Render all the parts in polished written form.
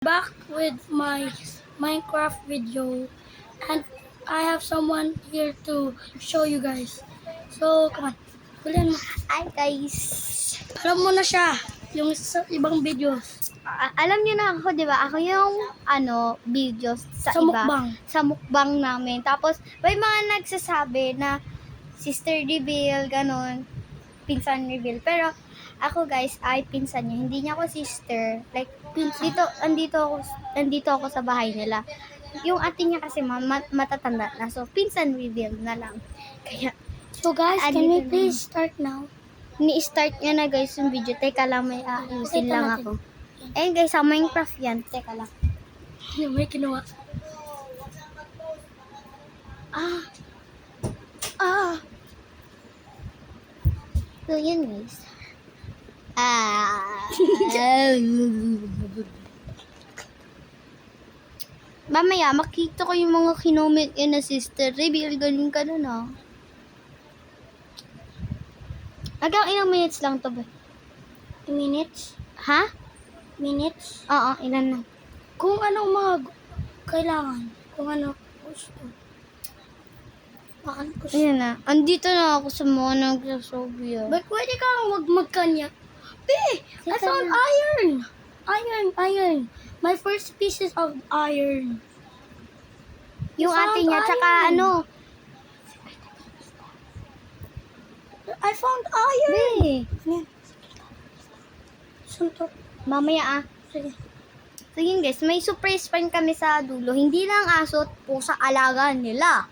Back with my Minecraft video, and I have someone here to show you guys. So, come on. Bilhin mo. Hi guys! Alam mo na siya, yung sa ibang videos. Alam niyo na ako, di ba? Ako yung videos sa Sa iba. mukbang. Sa mukbang namin. Tapos, may mga nagsasabi na sister reveal, ganun. Pinsan reveal. Pero, ako guys, ay pinsan niya. Hindi niya ako sister. Like, Pinsan. andito ako sa bahay nila. Yung ate niya kasi matatanda na. So, pinsan reveal na lang. Kaya, So guys, can we please start now? ni-start niya na guys yung video. Teka lang, may Pakita ayusin lang natin. ako. Ayun guys, sa Minecraft yan. Teka lang. May kinuha. So yun guys. Mamaya, makita ko yung mga kinoment yun na sister. Reveal, galing ka nun ah. Hanggang ilang minutes lang to ba? Minutes? Ha? Minutes? Oo, ilan lang. Kung anong mga kailangan. Kung ano gusto. Bakit gusto? Ayan na. Andito na ako sa mga nagsasabi ah. But pwede kang magkanya. Be, I Teka found lang. iron. My first pieces of iron. Yung Found ate niya, tsaka iron. ano. I found iron. Be, Ano yan? Suntok. mamaya ah. Sige. So yun guys, may surprise pan kami sa dulo. Hindi lang aso at pusa alaga nila.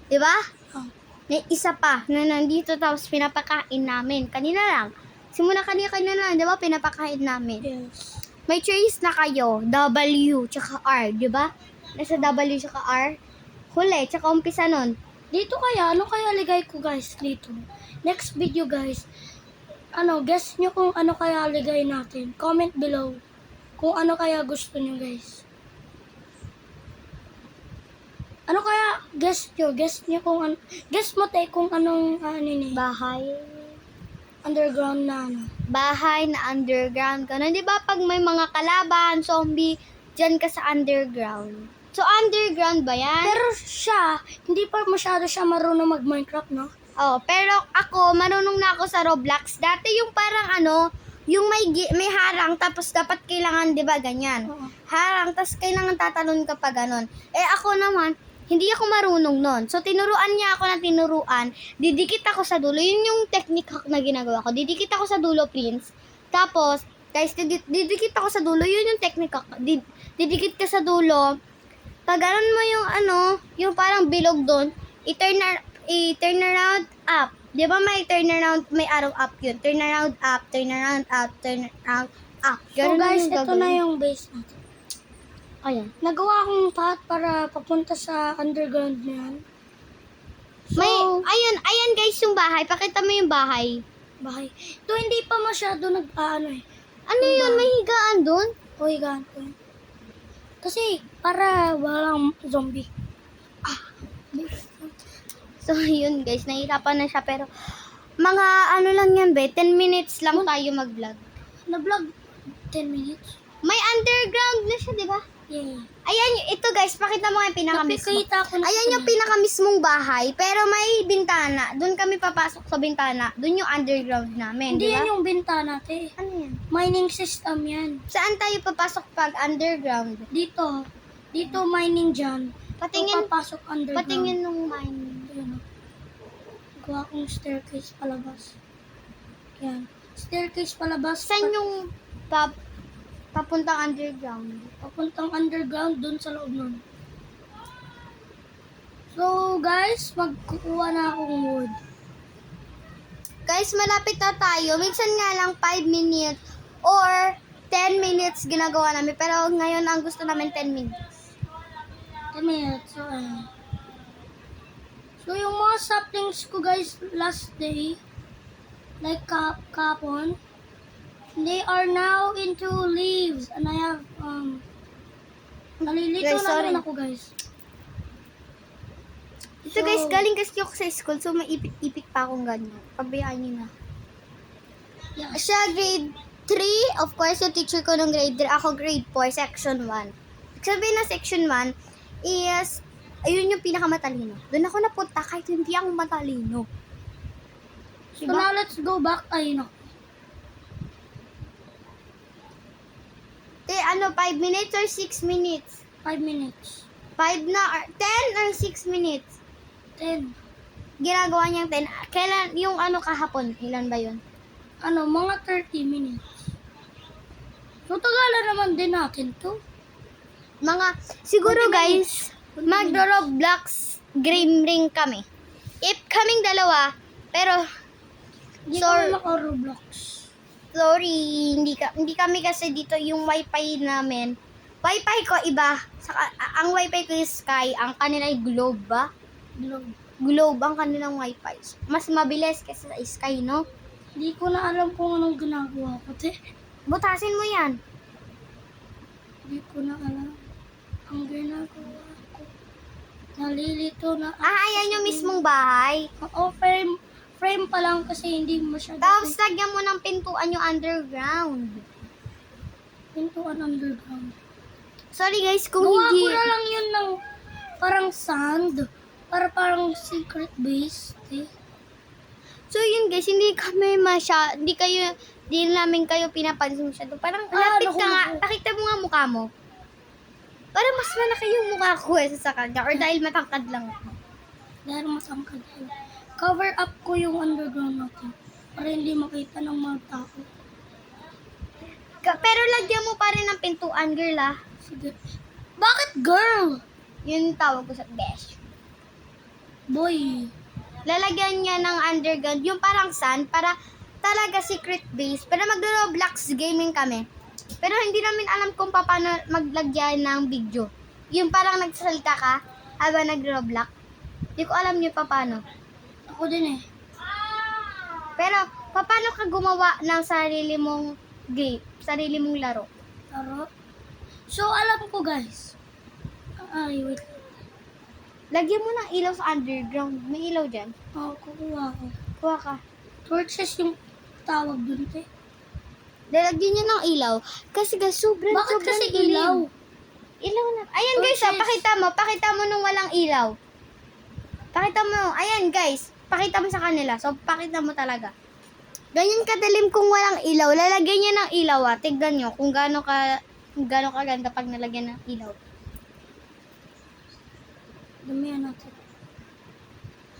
Diba? Oh. May isa pa na nandito tapos pinapakain namin. Kanina lang. Simula kanina lang, diba? Pinapakain namin. Yes. May choice na kayo. W, tsaka R, diba? Nasa W, tsaka R. Huli, tsaka umpisa nun. Dito kaya, ano kaya ligay ko guys dito? Next video guys. Guess nyo kung ano kaya ligay natin. Comment below kung ano kaya gusto nyo guys. Ano kaya guess nyo kung ano. Guess mo te kung anong Bahay. underground na Bahay na underground. Ganun, diba? Pag may mga kalaban, zombie, dyan ka sa underground. So, underground ba yan? Pero siya, hindi pa masyado siya marunong mag-Minecraft, no? Oh, pero ako, marunong na ako sa Roblox. Dati yung parang yung may harang, tapos dapat kailangan, di ba, ganyan. Oo. Harang, tapos kailangan tatalon ka pa ganon. Eh, ako naman, hindi ako marunong nun. So, tinuruan niya ako na tinuruan. Didikit ako sa dulo. Yun yung technique na ginagawa ko. Didikit ako sa dulo, Prince. Tapos, guys, didikit ako sa dulo. Yun yung technique ako. Didikit ka sa dulo. Pag ganon mo yung parang bilog doon, i-turn around up. Di ba may turn around, may arrow up yun. Turn around up, turn around up, turn around up. So Ganun guys, yung ito gagawin. na yung base natin. Ayan. Nagawa akong path para papunta sa underground na yan. So, Ayan guys yung bahay. Pakita mo yung bahay. bahay. Ito hindi pa masyado Ano Yung yun? bahay. May higaan doon? O, higaan ko yun. Kasi, para walang zombie. So, yun guys. Nahihirapan na siya. Pero, mga lang yan, be. 10 minutes lang tayo mag-vlog. Na-vlog 10 minutes. May underground na siya, di ba? Yeah. Ayan, ito guys. Pakita mo yung pinakamismo. Nakikita ko na Ayan yung pinakamismong bahay. Pero may bintana. Doon kami papasok sa bintana. Doon yung underground namin, Hindi di ba? yan yung bintana, te. Ano yan? Mining system yan. Saan tayo papasok pag underground? Dito. Dito mining dyan. Patingin, So, papasok underground. patingin nung mine. Ayan o. Gawa akong staircase palabas. Yan. Staircase palabas. Saan yung papuntang underground? Papuntang underground dun sa loob nun. So, guys, magkukuha na akong wood. Guys, malapit na tayo. Minsan nga lang 5 minutes or 10 minutes ginagawa namin. Pero ngayon ang gusto namin 10 minutes. 10 minutes. So, ayan. So, yung mga saplings ko, guys, last day, like kapon, they are now into leaves. And I have, nalilito Guys, na sorry. rin ako, guys. Ito guys, galing kasi ako sa school. So, may ipit-ipit pa akong ganyan. Pabayaan nyo na. Yeah. Siya grade 3, of course, yung teacher ko nung grade 3, ako grade 4, section 1. Sabihin na section 1 is, ayun yung pinakamatalino. Doon ako napunta kahit hindi ako matalino. So now let's go back. Ay, no. 5 minutes or 6 minutes? 5 minutes. 5 na, 10 or 6 minutes? 10. Ginagawa niyang 10. Kailan, yung kahapon, ilan ba yun? Mga 30 minutes. So, tagalan naman din natin to. Siguro 20 guys, minutes. magro-Roblox game ring kami. If kaming dalawa, pero, Hindi Sorry. ko maka-Roblox. sorry, hindi kami kasi dito yung wifi namin. Wifi ko iba. Ang wifi ko is Sky, ang kanila ay Globe ba? Globe ang kanilang wifi. Mas mabilis kasi sa Sky, no? Hindi ko na alam kung anong ginagawa ko, te. Butasin mo yan. Hindi ko na alam ang ginagawa ko. Nalilito na ako. Ayan yung mismong bahay. Oo, frame pa lang kasi hindi masyado. Tapos lagyan mo ng pintuan yung underground. Pintuan underground. Sorry guys kung Gawa hindi. ko na lang yun ng parang sand. Parang secret base. Eh. So yun guys, hindi namin kayo pinapansin masyado. Parang lapit ka nga, pakita mo nga mukha mo. Parang mas malaki yung mukha ko sa kanya. Or dahil matangkad lang ako. Dahil masangkad ko. Cover up ko yung underground natin. Para hindi makita ng mga tao. Pero lagyan mo pa rin ng pintuan, girl ah. Sige. Bakit girl? Yun tawag ko sa besh. Boy. Lalagyan niya ng underground, yung parang sand, para talaga secret base. Pero magro-Roblox gaming kami. Pero hindi namin alam kung paano maglagyan ng video. Yung parang nagsasalita ka habang nag-Roblox. Hindi ko alam yung paano. Ako din eh. Pero paano ka gumawa ng sarili mong game, sarili mong laro? Taro. So, alam ko guys. Ay, wait. Lagyan mo ng ilaw sa underground. May ilaw dyan. Oo, kukuha ko. Kuha ka. Torches yung tawag dun, te. Lalagyan niyo ng ilaw. Kasi guys, sobrang Bakit kasi dilim. ilaw? Ilaw na. Ayan guys, Torches. Pakita mo nung walang ilaw. Pakita mo. Ayan guys. Pakita mo sa kanila. So, pakita mo talaga. Ganyan kadilim kung walang ilaw. Lalagyan niya ng ilaw ah. Tignan nyo kung gaano kaganda pag nalagyan ng ilaw. Damihan natin.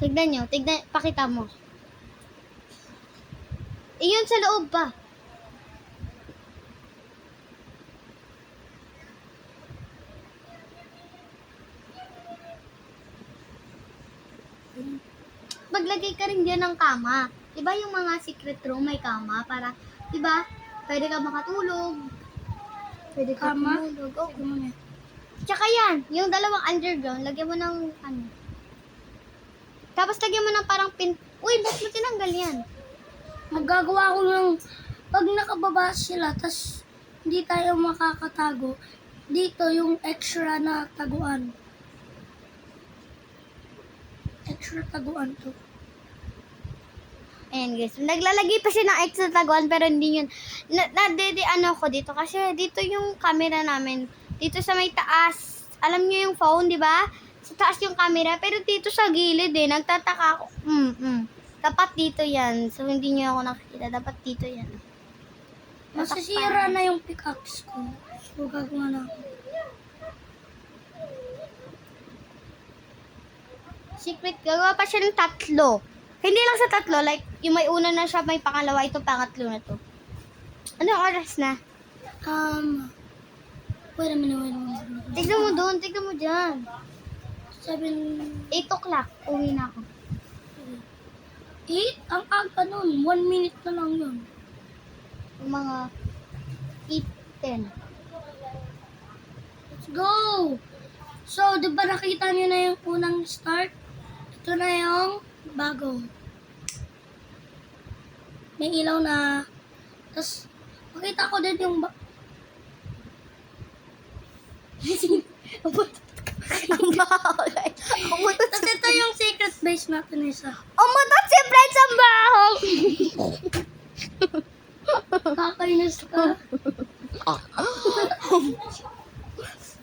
Tignan nyo. Pakita mo. Iyon sa loob pa. Maglagay ka rin dyan ng kama. Diba yung mga secret room may kama para, diba, pwede ka makatulog. Pwede ka Kama? tumulog. Oh. Sige mo na. Tsaka yan, yung dalawang underground, lagyan mo ng Tapos lagyan mo ng parang Uy, ba't mo tinanggal yan? Magagawa ko ng pag nakababa sila, tas hindi tayo makakatago, dito yung extra na taguan. Extra taguan to. Ayan guys, naglalagay pa siya ng extra taguan pero hindi yun. Ano ko dito kasi dito yung camera namin. Dito sa may taas. Alam niyo yung phone, di ba? Sa taas yung camera. Pero dito sa gilid eh. Nagtataka ako. Dapat dito yan. So hindi niyo ako nakikita. Dapat dito yan. Masisira na yung pickaxe ko. So gagawa na ako. Secret. Gagawa pa siya ng 3. Hindi lang sa 3. Like, yung may una na siya, may pangalawa. Ito, pangatlo na to. Anong oras na? Wait a minute. Tignan mo doon. Tignan mo dyan. 7, 8 o'clock. Uwi na ako. 8? Ang aga nun. 1 minute na lang yun. Yung mga 8, 10. Let's go! So, di ba nakita niyo na yung unang start? Ito na yung bago. May ilaw na. Tapos, makita ko din yung Ang baho, guys. Umutot Tapos ito yung secret base natin isa. si Fred sa baho! Nakakainis ka.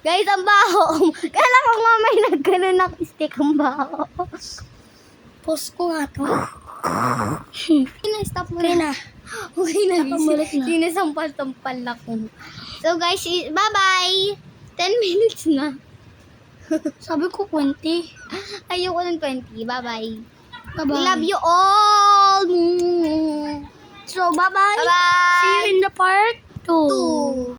Guys, ang baho. Kala ko nga may nagganon ng stick ang baho. Post ko nga to. Stop mo Okay na. na. Okay na. Nakabalik na. Sinasampal-sampal ako. So guys, bye-bye. 10 minutes na. Sabi ko 20. Ayoko ng 20. Bye-bye. Bye-bye. We love you all. So, bye-bye. Bye-bye. See you in the part 2. 2.